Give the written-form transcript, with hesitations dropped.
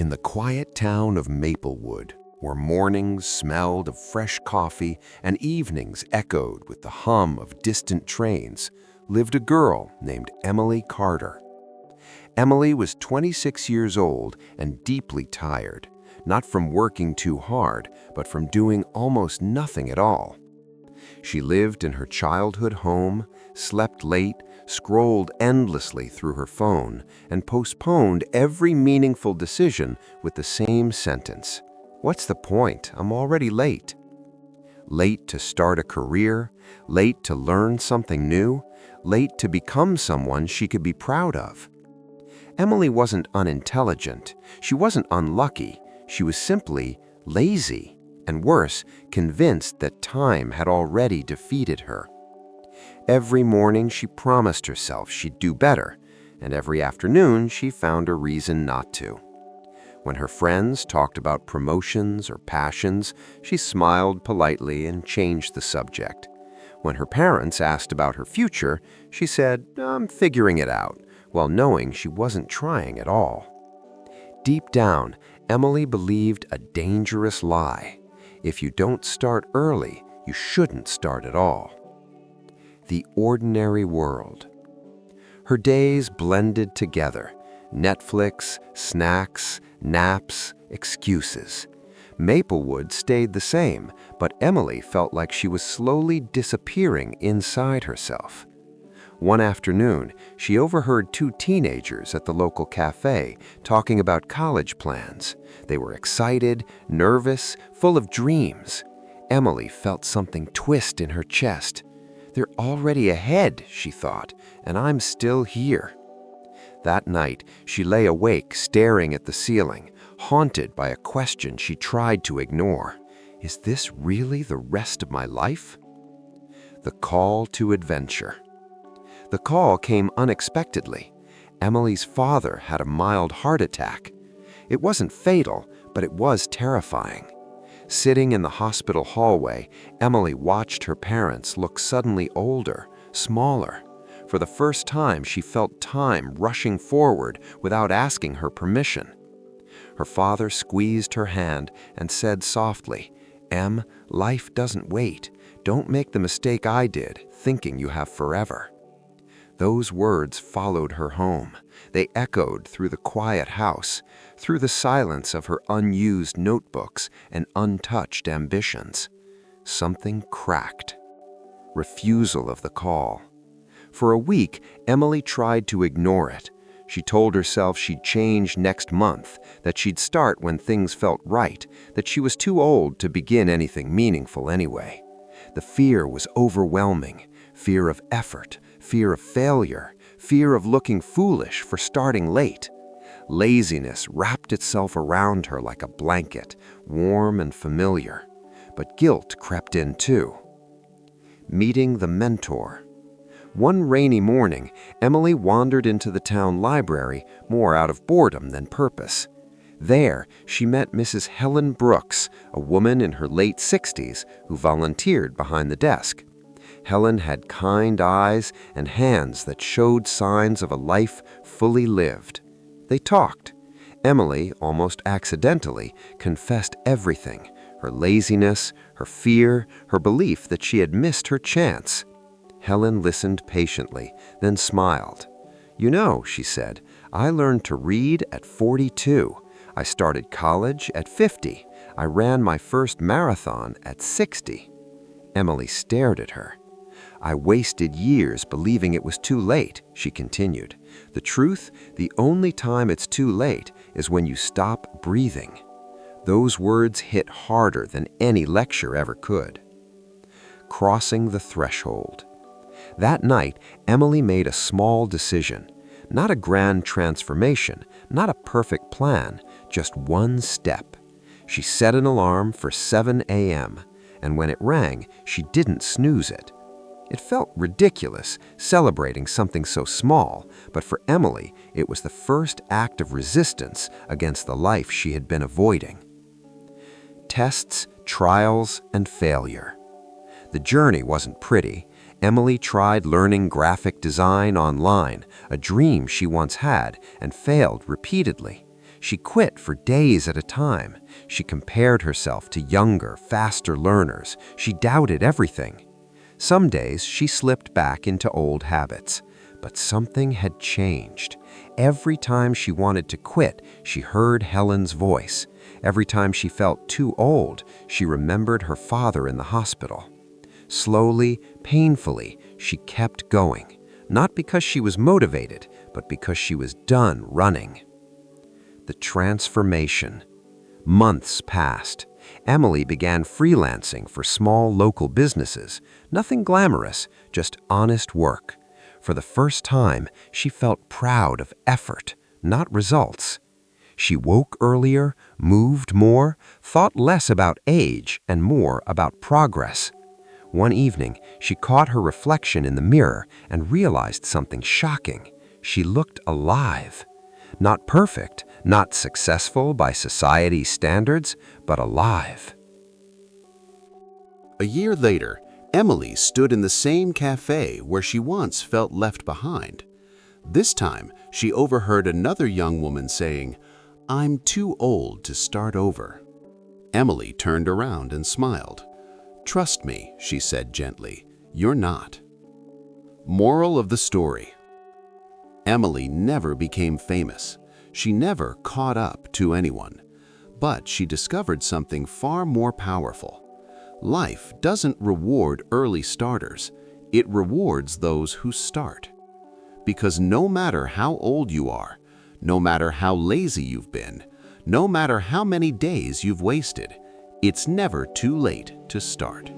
In the quiet town of Maplewood, where mornings smelled of fresh coffee and evenings echoed with the hum of distant trains, lived a girl named Emily Carter. Emily was 26 years old and deeply tired, not from working too hard, but from doing almost nothing at all. She lived in her childhood home, slept late, scrolled endlessly through her phone, and postponed every meaningful decision with the same sentence: "What's the point? I'm already late." Late to start a career, late to learn something new, late to become someone she could be proud of. Emily wasn't unintelligent. She wasn't unlucky. She was simply lazy, and worse, convinced that time had already defeated her. Every morning she promised herself she'd do better, and every afternoon she found a reason not to. When her friends talked about promotions or passions, she smiled politely and changed the subject. When her parents asked about her future, she said, "I'm figuring it out," while knowing she wasn't trying at all. Deep down, Emily believed a dangerous lie. If you don't start early, you shouldn't start at all. The ordinary world. Her days blended together: Netflix, snacks, naps, excuses. Maplewood stayed the same, but Emily felt like she was slowly disappearing inside herself. One afternoon, she overheard two teenagers at the local cafe talking about college plans. They were excited, nervous, full of dreams. Emily felt something twist in her chest. "They're already ahead," she thought, "and I'm still here." That night, she lay awake staring at the ceiling, haunted by a question she tried to ignore. Is this really the rest of my life? The call to adventure. The call came unexpectedly. Emily's father had a mild heart attack. It wasn't fatal, but it was terrifying. Sitting in the hospital hallway, Emily watched her parents look suddenly older, smaller. For the first time, she felt time rushing forward without asking her permission. Her father squeezed her hand and said softly, "Em, life doesn't wait. Don't make the mistake I did, thinking you have forever." Those words followed her home. They echoed through the quiet house, through the silence of her unused notebooks and untouched ambitions. Something cracked. Refusal of the call. For a week, Emily tried to ignore it. She told herself she'd change next month, that she'd start when things felt right, that she was too old to begin anything meaningful anyway. The fear was overwhelming: fear of effort, fear of failure, fear of looking foolish for starting late. Laziness wrapped itself around her like a blanket, warm and familiar. But guilt crept in too. Meeting the mentor. One rainy morning, Emily wandered into the town library, more out of boredom than purpose. There, she met Mrs. Helen Brooks, a woman in her late 60s who volunteered behind the desk. Helen had kind eyes and hands that showed signs of a life fully lived. They talked. Emily, almost accidentally, confessed everything: her laziness, her fear, her belief that she had missed her chance. Helen listened patiently, then smiled. "You know," she said, "I learned to read at 42. I started college at 50. I ran my first marathon at 60. Emily stared at her. "I wasted years believing it was too late," she continued. "The truth, the only time it's too late is when you stop breathing." Those words hit harder than any lecture ever could. Crossing the threshold. That night, Emily made a small decision. Not a grand transformation, not a perfect plan, just one step. She set an alarm for 7 a.m., and when it rang, she didn't snooze it. It felt ridiculous, celebrating something so small, but for Emily, it was the first act of resistance against the life she had been avoiding. Tests, trials, and failure. The journey wasn't pretty. Emily tried learning graphic design online, a dream she once had, and failed repeatedly. She quit for days at a time. She compared herself to younger, faster learners. She doubted everything. Some days she slipped back into old habits. But something had changed. Every time she wanted to quit, she heard Helen's voice. Every time she felt too old, she remembered her father in the hospital. Slowly, painfully, she kept going. Not because she was motivated, but because she was done running. The transformation. Months passed. Emily began freelancing for small local businesses. Nothing glamorous, just honest work. For the first time, she felt proud of effort, not results. She woke earlier, moved more, thought less about age and more about progress. One evening, she caught her reflection in the mirror and realized something shocking. She looked alive. Not perfect, not successful by society's standards, but alive. A year later, Emily stood in the same cafe where she once felt left behind. This time, she overheard another young woman saying, "I'm too old to start over." Emily turned around and smiled. "Trust me," she said gently, "you're not." Moral of the story: Emily never became famous. She never caught up to anyone. But she discovered something far more powerful. Life doesn't reward early starters. It rewards those who start. Because no matter how old you are, no matter how lazy you've been, no matter how many days you've wasted, it's never too late to start.